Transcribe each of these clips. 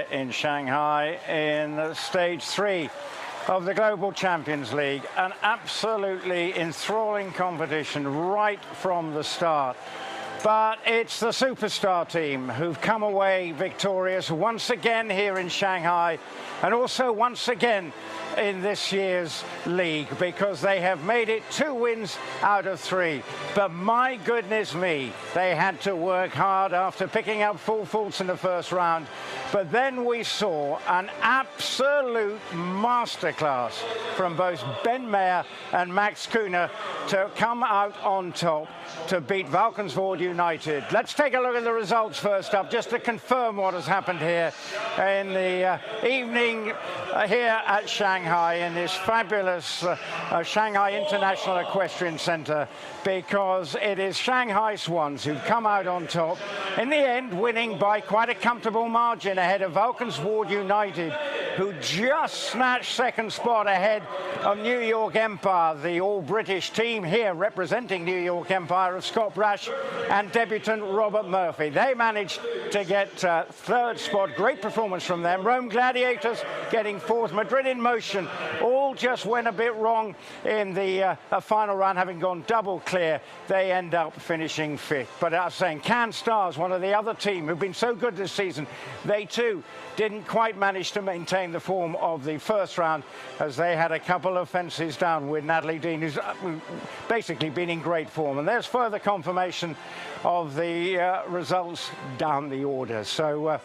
here in Shanghai in stage 3 of the Global Champions League. An absolutely enthralling competition right from the start. But it's the superstar team who've come away victorious once again here in Shanghai, and also once again in this year's league, because they have made it 2 wins out of 3. But my goodness me, they had to work hard after picking up 4 faults in the first round. But then we saw an absolute masterclass from both Ben Mayer and Max Kühne to come out on top to beat Valkenswaard United. Let's take a look at the results first up, just to confirm what has happened here in the evening here at Shanghai, in this fabulous Shanghai International Equestrian Center, because it is Shanghai Swans who've come out on top, in the end winning by quite a comfortable margin ahead of Valkenswaard United, who just snatched second spot ahead of New York Empire, the all-British team here representing New York Empire of Scott Brash and debutant Robert Murphy. They managed to get third spot. Great performance from them. Rome Gladiators getting 4th. Madrid in Motion all just went a bit wrong in the final round, having gone double clear. They end up finishing 5th. But I was saying, Cannes Stars, one of the other team who've been so good this season, they too didn't quite manage to maintain the form of the first round, as they had a couple of fences down with Natalie Dean, who's basically been in great form. And there's further confirmation of the results down the order. So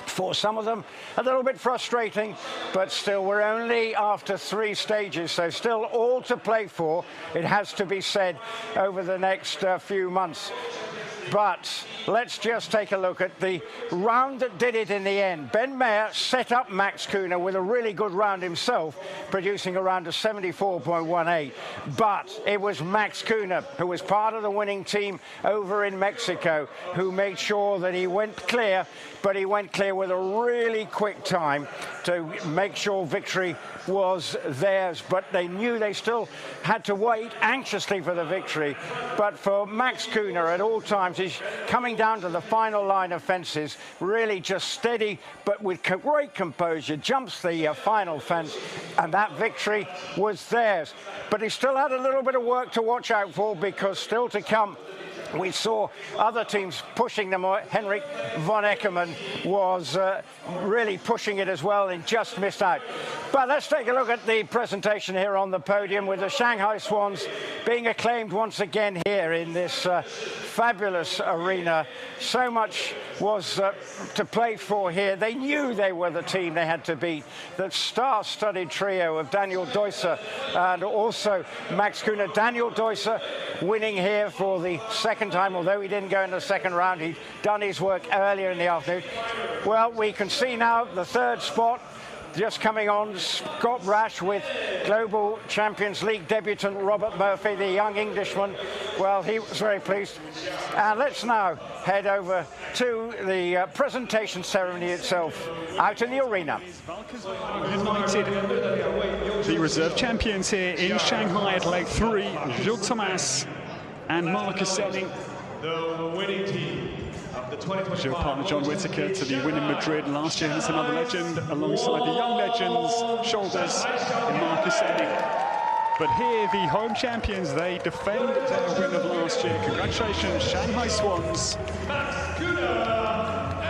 for some of them, a little bit frustrating, but still, we're only after 3 stages, so still all to play for, it has to be said, over the next few months. But let's just take a look at the round that did it in the end. Ben Mayer set up Max Kühne with a really good round himself, producing a round of 74.18. But it was Max Kühne, who was part of the winning team over in Mexico, who made sure that he went clear, but he went clear with a really quick time to make sure victory was theirs. But they knew they still had to wait anxiously for the victory. But for Max Kühne, at all times, he's coming down to the final line of fences, really just steady, but with great composure, jumps the final fence, and that victory was theirs. But he still had a little bit of work to watch out for, because still to come, we saw other teams pushing them. Henrik von Eckermann was really pushing it as well and just missed out. But let's take a look at the presentation here on the podium, with the Shanghai Swans being acclaimed once again here in this fabulous arena. So much was to play for here. They knew they were the team they had to beat. The star-studded trio of Daniel Deusser and also Max Kühne. Daniel Deusser winning here for the second time, although he didn't go in the second round. He'd done his work earlier in the afternoon. Well, we can see now the 3rd spot just coming on, Scott Brash with Global Champions League debutant Robert Murphy, the young Englishman. Well, he was very pleased. And let's now head over to the presentation ceremony itself out in the arena. United, the reserve champions here in Shanghai at leg 3, Gilles Thomas and Marcus Senning. The winning team. Gilles' partner John Whittaker to the win in Madrid last year. He's another legend alongside the young legends, shoulders in Marcus Senning. But here, the home champions, they defend their win of last year. Congratulations, Shanghai Swans.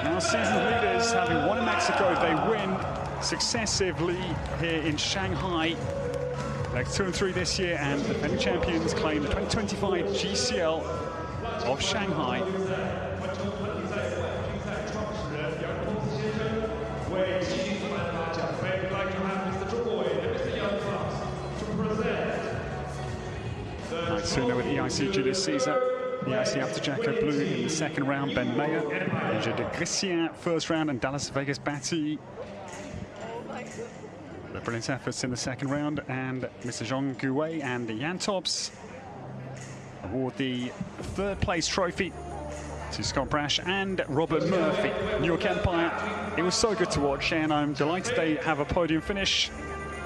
Now season leaders, having won in Mexico, they win successively here in Shanghai. Legs 2 and 3 this year, and the defending champions claim the 2025 GCL of Shanghai. Sooner with EIC Julius Caesar, EIC Upter Blue in the second round, Ben Mayer, Angel de Grissien first round, and Dallas Vegas Batty. The brilliant efforts in the second round, and Mr. Jean Gouet and the Yantops award the 3rd place trophy to Scott Brash and Robert Murphy. New York Empire, it was so good to watch, and I'm delighted they have a podium finish,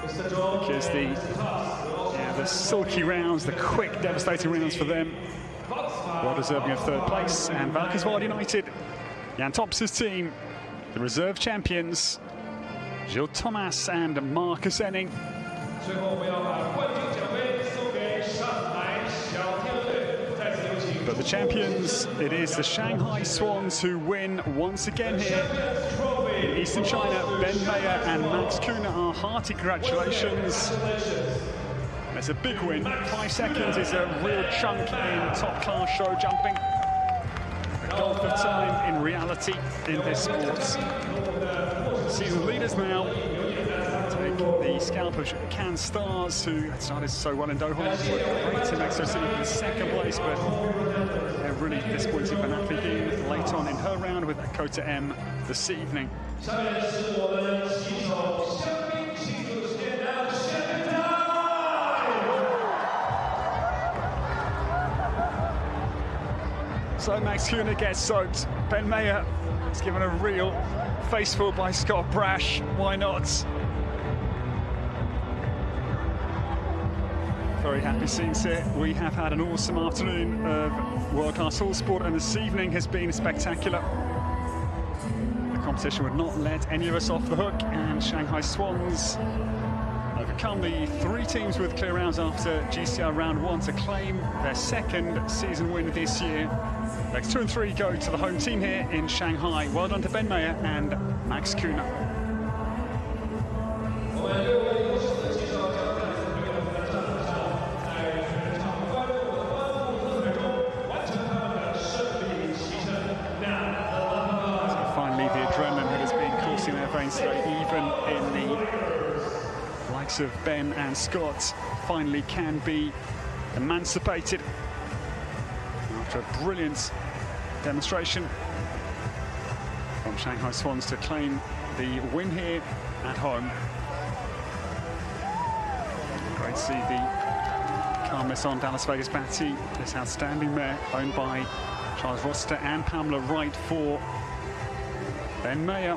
because the silky rounds, the quick, devastating rounds for them, well deserving of 3rd place. And Valkenswaard United, Jan Tops' team, The reserve champions, Gilles Thomas and Marcus Enning. But the champions, it is the Shanghai Swans who win once again here in Eastern China. Ben Mayer and Max Kühne, our hearty congratulations. That's a big win. 5 seconds is a real chunk in top-class show jumping. A gulf of time in reality in this sport. Season leaders now take the scalp of Cannes Stars, who had started so well in Doha. Great in Mexico City in second place, but they're really disappointed for Natalie Dean late on in her round with Kota M this evening. So Max Kühne gets soaked. Ben Mayer is given a real faceful by Scott Brash. Why not? Very happy scenes here. We have had an awesome afternoon of world-class hall sport, and this evening has been spectacular. The competition would not let any of us off the hook, and Shanghai Swans overcome the 3 teams with clear rounds after GCL round 1 to claim their second season win this year. Next 2 and 3 go to the home team here in Shanghai. Well done to Ben Mayer and Max Kühne. So finally, the adrenaline that has been coursing their veins today, even in the likes of Ben and Scott, finally can be emancipated after a brilliant demonstration from Shanghai Swans to claim the win here at home. Great to see the calmness on Dallas Vegas Batty, this outstanding mare owned by Charles Roster and Pamela Wright for Ben Mayer.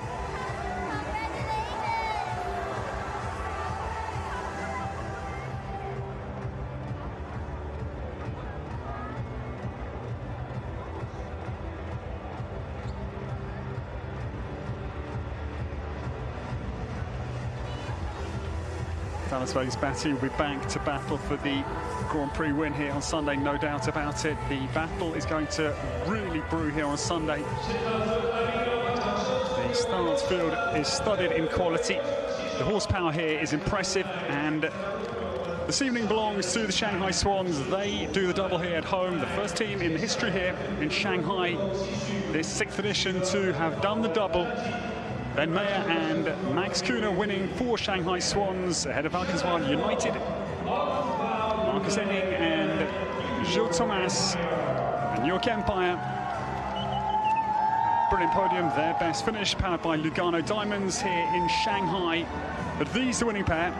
Dallas Vegas Batty will be back to battle for the Grand Prix win here on Sunday, no doubt about it. The battle is going to really brew here on Sunday. The start field is studded in quality. The horsepower here is impressive, and this evening belongs to the Shanghai Swans. They do the double here at home. The first team in the history here in Shanghai, this 6th edition, to have done the double. Ben Mayer and Max Kühne winning for Shanghai Swans ahead of Valkenswaard United. Marcus Enning and Gilles Thomas and New York Empire. Brilliant podium, their best finish, powered by Lugano Diamonds here in Shanghai. But these the winning pair.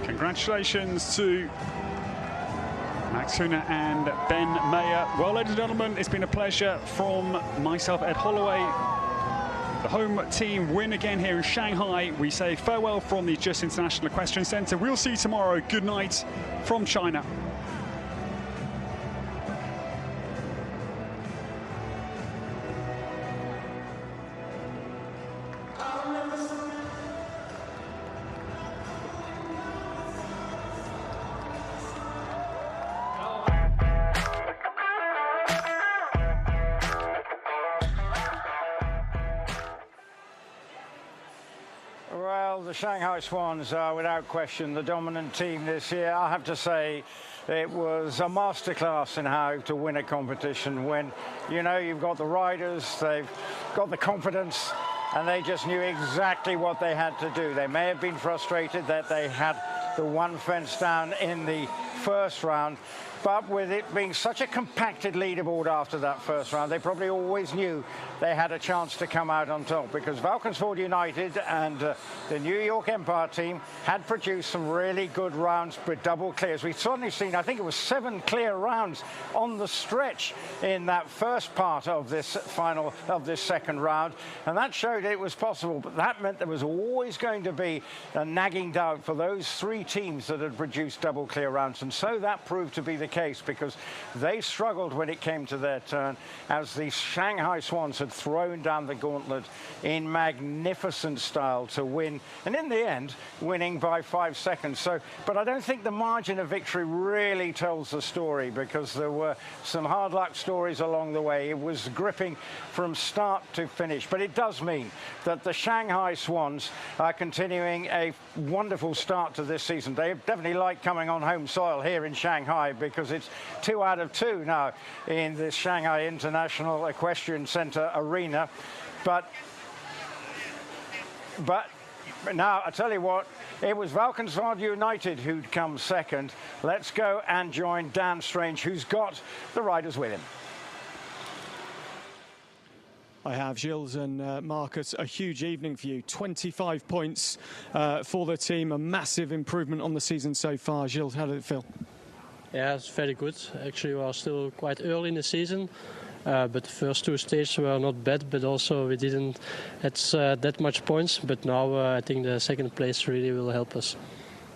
Congratulations to Max Kühne and Ben Mayer. Well, ladies and gentlemen, it's been a pleasure from myself, Ed Holloway. The home team win again here in Shanghai. We say farewell from the Just International Equestrian Centre. We'll see you tomorrow. Good night from China. Well, the Shanghai Swans are without question the dominant team this year. I have to say it was a masterclass in how to win a competition when, you know, you've got the riders, they've got the confidence, and they just knew exactly what they had to do. They may have been frustrated that they had the one fence down in the first round, but with it being such a compacted leaderboard after that first round, they probably always knew they had a chance to come out on top, because Valkenswaard United and the New York Empire team had produced some really good rounds with double clears. We've suddenly seen, I think it was 7 clear rounds on the stretch in that first part of this final, of this second round, and that showed it was possible, but that meant there was always going to be a nagging doubt for those 3 teams that had produced double clear rounds, and And so that proved to be the case, because they struggled when it came to their turn, as the Shanghai Swans had thrown down the gauntlet in magnificent style to win. And in the end, winning by 5 seconds. So, but I don't think the margin of victory really tells the story, because there were some hard luck stories along the way. It was gripping from start to finish. But it does mean that the Shanghai Swans are continuing a wonderful start to this season. They definitely like coming on home soil here in Shanghai, because it's 2 out of 2 now in the Shanghai International Equestrian Center arena. But now, I tell you what, it was Valkenswaard United who'd come second. Let's go and join Dan Strange, who's got the riders with him. I have Gilles and Marcus. A huge evening for you. 25 points for the team. A massive improvement on the season so far. Gilles, how did it feel? Yeah, it's very good. Actually, we are still quite early in the season. But the first 2 stages were not bad, but also we didn't have that much points. But now I think the second place really will help us.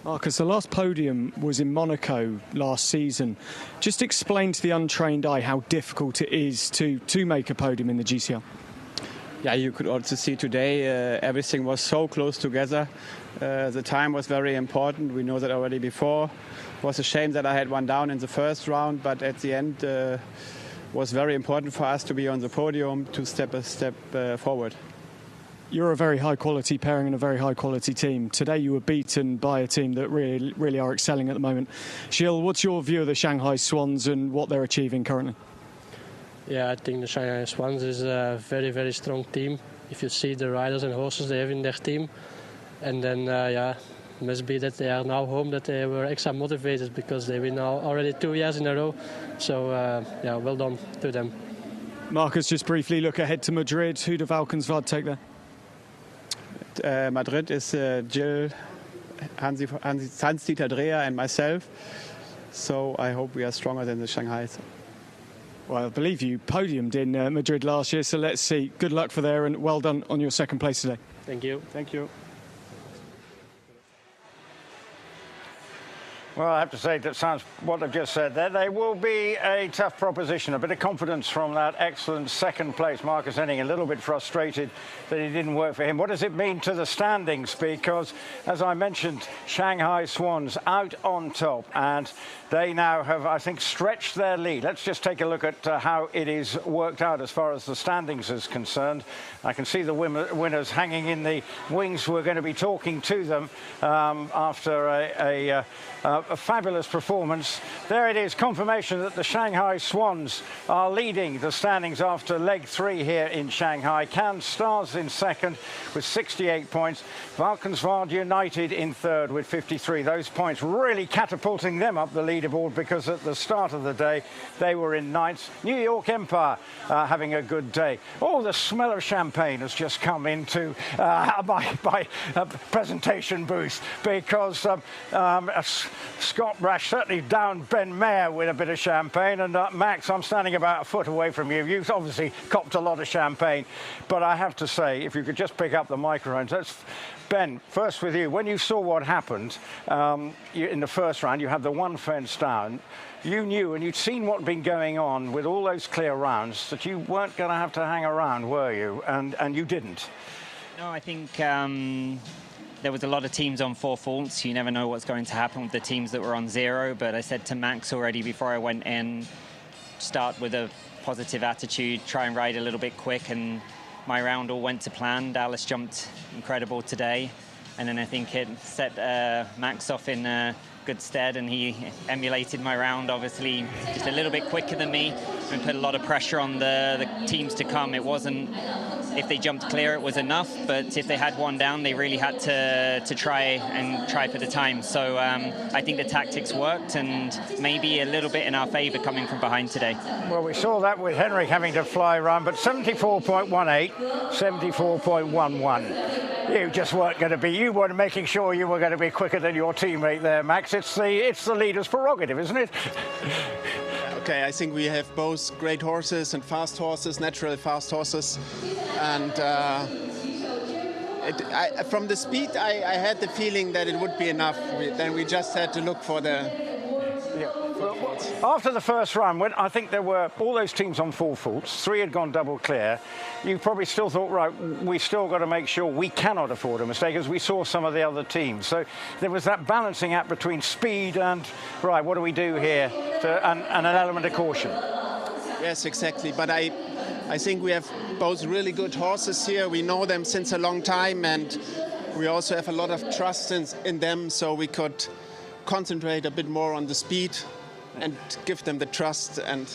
Marcus, the last podium was in Monaco last season. Just explain to the untrained eye how difficult it is to make a podium in the GCL. Yeah, you could also see today everything was so close together. The time was very important. We know that already before. It was a shame that I had one down in the first round, but at the end was very important for us to be on the podium, to step a step forward. You're a very high-quality pairing and a very high-quality team. Today you were beaten by a team that really are excelling at the moment. Gilles, what's your view of the Shanghai Swans and what they're achieving currently? Yeah, I think the Shanghai Swans is a very, very strong team. If you see the riders and horses they have in their team. And then, yeah, it must be that they are now home, that they were extra motivated, because they win now already 2 years in a row. So, yeah, well done to them. Marcus, just briefly look ahead to Madrid. Who do Valkenswaard take there? Madrid is Gilles, Hans-Dieter Dreher and myself. So I hope we are stronger than the Shanghai. Well, I believe you podiumed in Madrid last year, so let's see. Good luck for there, and well done on your second place today. Thank you. Thank you. Well, I have to say, that sounds what I've just said there. They will be a tough proposition. A bit of confidence from that excellent second place. Marcus Henning a little bit frustrated that it didn't work for him. What does it mean to the standings? Because, as I mentioned, Shanghai Swans out on top, and they now have, I think, stretched their lead. Let's just take a look at how it is worked out as far as the standings is concerned. I can see the winners hanging in the wings. We're going to be talking to them after a fabulous performance. There it is, confirmation that the Shanghai Swans are leading the standings after leg 3 here in Shanghai. Cannes Stars in second with 68 points. Valkenswaard United in third with 53. Those points really catapulting them up the leaderboard, because at the start of the day they were in ninth. New York Empire having a good day. Oh, the smell of champagne has just come into my presentation booth, because Scott Brash certainly downed Ben Mayer with a bit of champagne. And Max, I'm standing about a foot away from you. You've obviously copped a lot of champagne. But I have to say, if you could just pick up the microphones. Ben, first with you. When you saw what happened in the first round, you had the one fence down. You knew, and you'd seen what had been going on with all those clear rounds, that you weren't going to have to hang around, were you? And you didn't. No, I think there was a lot of teams on 4 faults. You never know what's going to happen with the teams that were on 0. But I said to Max already before I went in, start with a positive attitude, try and ride a little bit quick. And my round all went to plan. Dallas jumped incredible today. And then I think it set Max off in good stead, and he emulated my round, obviously just a little bit quicker than me, and put a lot of pressure on the teams to come. It wasn't, if they jumped clear, it was enough, but if they had one down, they really had to try for the time. So I think the tactics worked, and maybe a little bit in our favor coming from behind today. Well, we saw that with Henrik having to fly around, but 74.18, 74.11. You just weren't going to be, you weren't making sure you were going to be quicker than your teammate there, Max. It's the leader's prerogative, isn't it? Okay, I think we have both great horses and fast horses, naturally fast horses. And from the speed, I had the feeling that it would be enough. Then we just had to look for the Yeah. Well, after the first run, when I think there were all those teams on 4 faults, 3 had gone double clear, you probably still thought, right, we still got to make sure we cannot afford a mistake, as we saw some of the other teams. So there was that balancing act between speed and, right, what do we do here, and an element of caution. Yes, exactly. But I think we have both really good horses here. We know them since a long time, and we also have a lot of trust in them, so we could concentrate a bit more on the speed and give them the trust and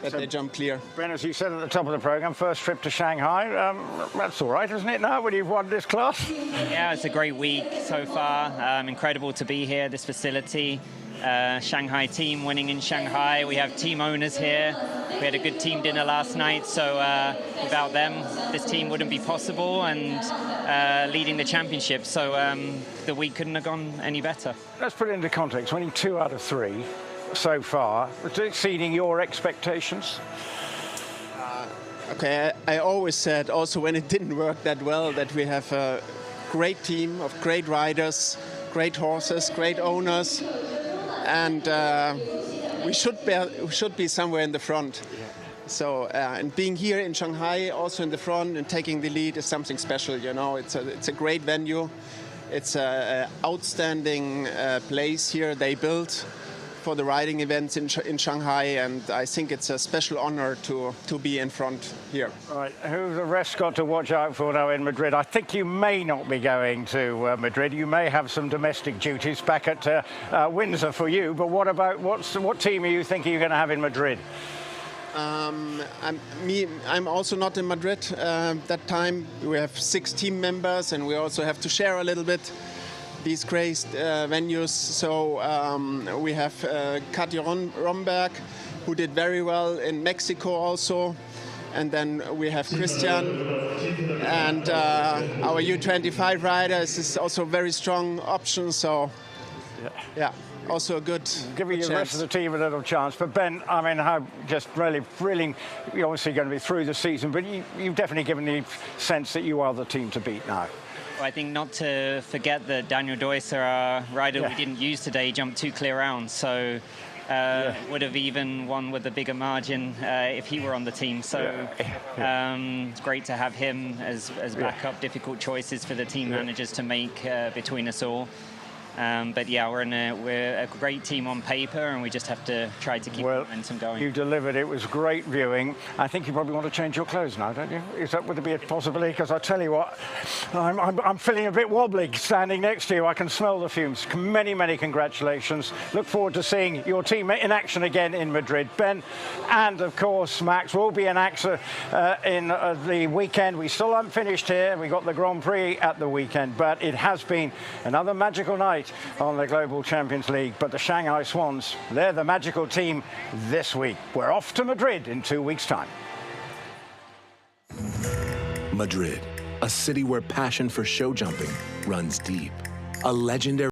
that they jump clear. Ben, as you said at the top of the program, first trip to Shanghai. That's all right, isn't it, now, when you've won this class? Yeah, it's a great week so far. Incredible to be here, this facility. Shanghai team winning in Shanghai. We have team owners here. We had a good team dinner last night, so without them, this team wouldn't be possible, and leading the championship. So the week couldn't have gone any better. Let's put it into context. Winning 2 out of 3 so far, exceeding your expectations. Okay, I always said, also when it didn't work that well, that we have a great team of great riders, great horses, great owners, and we should be somewhere in the front. Yeah. So, and being here in Shanghai, also in the front and taking the lead is something special. You know, it's a great venue. It's an outstanding place here they built for the riding events in Shanghai, and I think it's a special honor to be in front here. Right, who the rest got to watch out for now in Madrid? I think you may not be going to Madrid. You may have some domestic duties back at Windsor for you, but what about, what team are you thinking you're going to have in Madrid? I'm also not in Madrid that time. We have 6 team members, and we also have to share a little bit these great venues. So we have Katja Romberg, who did very well in Mexico also. And then we have Christian. And our U25 rider is also a very strong option. So, yeah. Also a good giving the rest of the team a little chance. But Ben, I mean, how just really thrilling. You're obviously going to be through the season, but you've definitely given the sense that you are the team to beat now. Well, I think not to forget that Daniel Deusser, our rider we didn't use today, jumped 2 clear rounds. So would have even won with a bigger margin if he were on the team. So it's great to have him as backup. Difficult choices for the team managers to make between us all. But yeah, we're a great team on paper, and we just have to try to keep momentum going. You delivered. It was great viewing. I think you probably want to change your clothes now, don't you? Would there be a possibility? Because I tell you what, I'm feeling a bit wobbly standing next to you. I can smell the fumes. Many congratulations. Look forward to seeing your team in action again in Madrid. Ben, and of course Max will be in action in the weekend. We still haven't finished here. We got the Grand Prix at the weekend, but it has been another magical night on the Global Champions League. But the Shanghai Swans, they're the magical team this week. We're off to Madrid in 2 weeks' time. Madrid, a city where passion for show jumping runs deep. A legendary